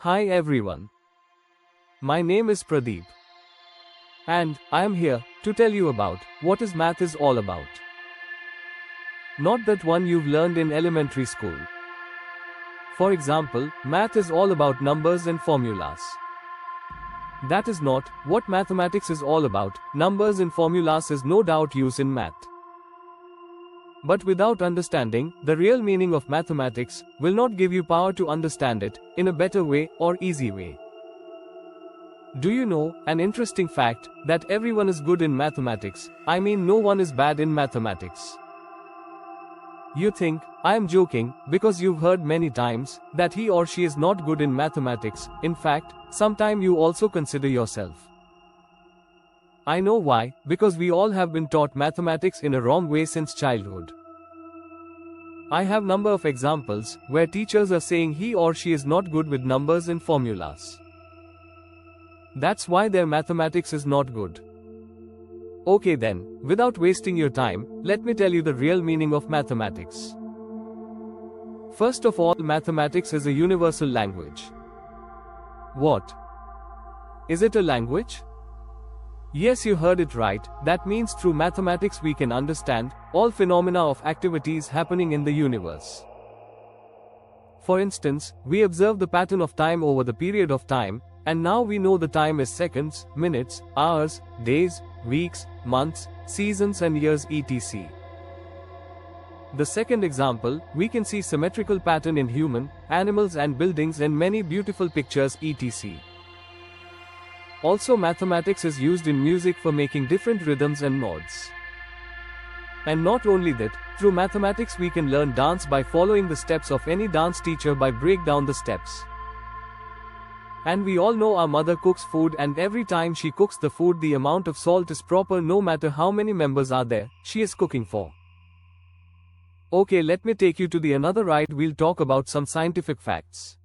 Hi everyone. My name is Pradeep. And I am here to tell you about what math is all about. Not that one you've learned in elementary school. For example, math is all about numbers and formulas. That is not what mathematics is all about. Numbers and formulas is no doubt used in math. But without understanding the real meaning of mathematics will not give you power to understand it in a better way or easy way. Do you know an interesting fact that everyone is good in mathematics? I mean, no one is bad in mathematics. You think I am joking because you've heard many times that he or she is not good in mathematics. In fact, sometime you also consider yourself. I know why, because we all have been taught mathematics in a wrong way since childhood. I have number of examples where teachers are saying he or she is not good with numbers and formulas. That's why their mathematics is not good. Okay then, without wasting your time, let me tell you the real meaning of mathematics. First of all, mathematics is a universal language. What? Is it a language? Yes, you heard it right. That means through mathematics we can understand all phenomena of activities happening in the universe. For instance, we observe the pattern of time over the period of time, and now we know the time is seconds, minutes, hours, days, weeks, months, seasons and years etc. The second example, we can see symmetrical pattern in human, animals and buildings and many beautiful pictures etc. Also, mathematics is used in music for making different rhythms and notes. And not only that, through mathematics we can learn dance by following the steps of any dance teacher by break down the steps. And we all know our mother cooks food, and every time she cooks the food the amount of salt is proper no matter how many members are there she is cooking for. Okay, let me take you to the another right. We'll talk about some scientific facts.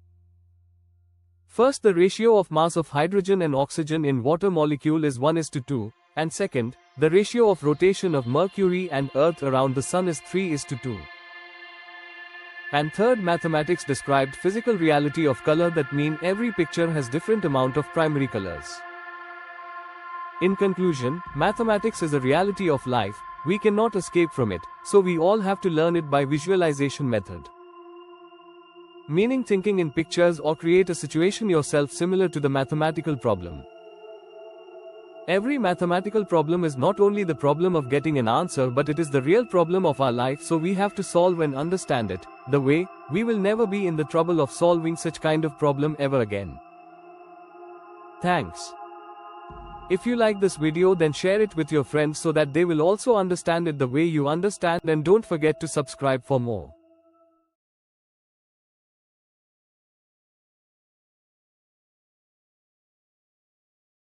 First, the ratio of mass of hydrogen and oxygen in water molecule is 1:2, and second, the ratio of rotation of Mercury and Earth around the Sun is 3:2. And third, mathematics described physical reality of color, that mean every picture has different amount of primary colors. In conclusion, mathematics is a reality of life, we cannot escape from it, so we all have to learn it by visualization method. Meaning thinking in pictures or create a situation yourself similar to the mathematical problem. Every mathematical problem is not only the problem of getting an answer, but it is the real problem of our life, so we have to solve and understand it. The way, we will never be in the trouble of solving such kind of problem ever again. Thanks. If you like this video, then share it with your friends so that they will also understand it the way you understand, and don't forget to subscribe for more.